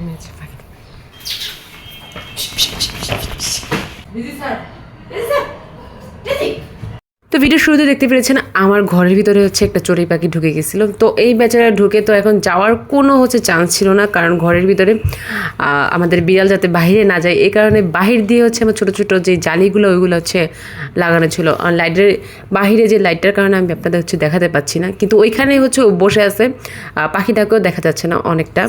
আমি হচ্ছে পাখি তো ভিডিও শুরুতে দেখতে পেরেছেন আমার ঘরের ভিতরে হচ্ছে একটা চড়ুই পাখি ঢুকে গেছিল। তো এই বেচারা ঢুকে তো এখন যাওয়ার কোনো হচ্ছে চান্স ছিল না, কারণ ঘরের ভিতরে আমাদের বিড়াল যাতে বাইরে না যায় এই কারণে বাহির দিয়ে হচ্ছে আমার ছোটো ছোটো যে জালিগুলো ওইগুলো হচ্ছে লাগানো ছিল। আর লাইটের বাহিরে যে লাইটটার কারণে আমি আপনাদের হচ্ছে দেখাতে পাচ্ছি না, কিন্তু ওইখানেই হচ্ছে বসে আছে, পাখিটাকেও দেখা যাচ্ছে না অনেকটা।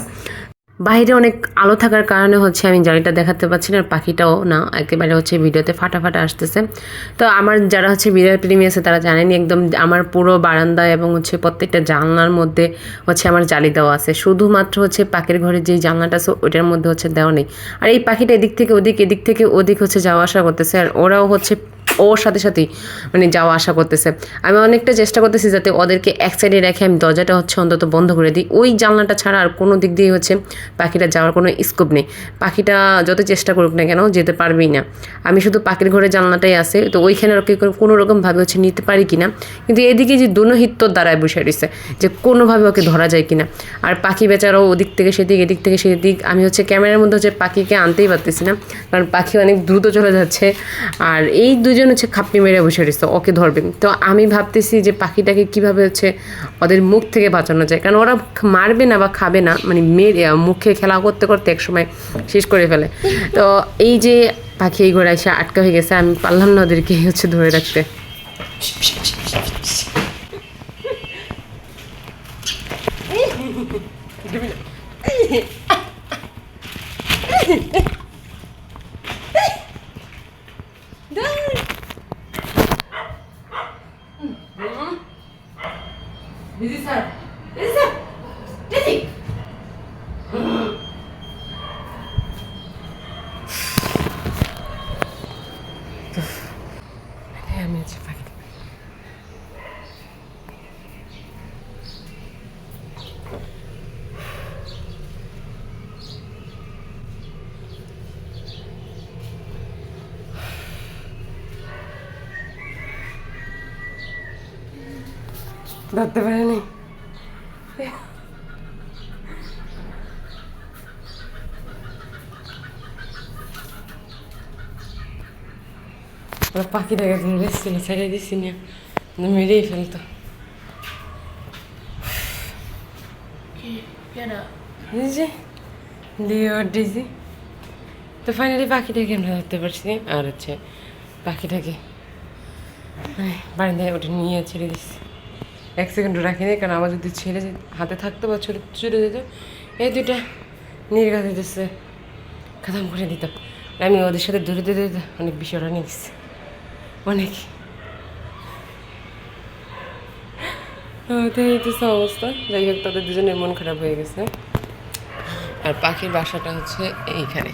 বাইরে অনেক আলো থাকার কারণে হচ্ছে আমি জালিটা দেখাতে পাচ্ছি না, আর পাখিটাও না, একেবারে হচ্ছে ভিডিওতে ফাটা ফাটা আসতেছে। তো আমার যারা হচ্ছে বিড়াল প্রেমী আছে তারা জানেনি, একদম আমার পুরো বারান্দা এবং হচ্ছে প্রত্যেকটা জানলার মধ্যে হচ্ছে আমার জালি দেওয়া আছে, শুধুমাত্র হচ্ছে পাখির ঘরের যেই জানলাটা আছে ওইটার মধ্যে হচ্ছে দেওয়া নেই। আর এই পাখিটা এদিক থেকে ওদিক এদিক থেকে ওদিক হচ্ছে যাওয়া আসা করতেছে, আর ওরাও হচ্ছে ওর সাথে সাথেই মানে যাওয়া আসা করতেছে। আমি অনেকটা চেষ্টা করতেছি যাতে ওদেরকে এক সাইডে রেখে আমি দরজাটা হচ্ছে অন্তত বন্ধ করে দিই, ওই জানলাটা ছাড়া আর কোনো দিক দিয়ে হচ্ছে পাখিটা যাওয়ার কোনো স্কোপ নেই। পাখিটা যত চেষ্টা করুক না কেন যেতে পারবেই না। আমি শুধু পাখির ঘরে জানলাটাই আছে, তো ওইখানে ওকে কোনো রকমভাবে হচ্ছে নিতে পারি কিনা, কিন্তু এদিকে যে দুনহিত্তর দ্বারায় বসে রয়েছে যে কোনোভাবে ওকে ধরা যায় কিনা। আর পাখি বেচারাও ওদিক থেকে সেদিক এদিক থেকে সেদিক, আমি হচ্ছে ক্যামেরার মধ্যে হচ্ছে পাখিকে আনতেই পারতেছি না, কারণ পাখি অনেক দ্রুত চলে যাচ্ছে। আর এই দুজন হচ্ছে খাপ্পি মেরে বসে রয়েছে ওকে ধরবে। তো আমি ভাবতেছি যে পাখিটাকে কীভাবে হচ্ছে ওদের মুখ থেকে বাঁচানো যায়, কারণ ওরা মারবে না বা খাবে না, মানে মুখে খেলা করতে করতে একসময় শেষ করে ফেলে। তো এই যে পাখি এই ঘরে এসে আটকা হয়ে গেছে, আমি পারলাম না ওদেরকে হচ্ছে ধরে রাখতে। দিদি স্যার, দিদি স্যার, দিদি আমি হচ্ছে পাখি ধরতে পারেনি। ওরা পাখিটাকে ধরে এসেছিল, ছেড়ে দিচ্ছি না, মেরেই ফেলতো। দিয়েছি তো ফাইনালি পাখিটাকে আমরা ধরতে পারছি। আর হচ্ছে পাখিটাকে বারান্দায় ওটা নিয়ে ছেড়ে দিচ্ছি, এক সেকেন্ডও রাখিনি, কারণ আমার যদি ছেড়ে হাতে থাকতো বা ছুটে যেত, এই দুইটা নির্ঘাত দিতেছে খতম করে দিত। আমি ওদের সাথে দূরে দিতে অনেক বেশি ওরা নিয়ে গেছি, অনেক হইতেছে অবস্থা। যাই হোক, তাদের দুজনের মন খারাপ হয়ে গেছে। আর পাখির বাসাটা হচ্ছে এইখানে।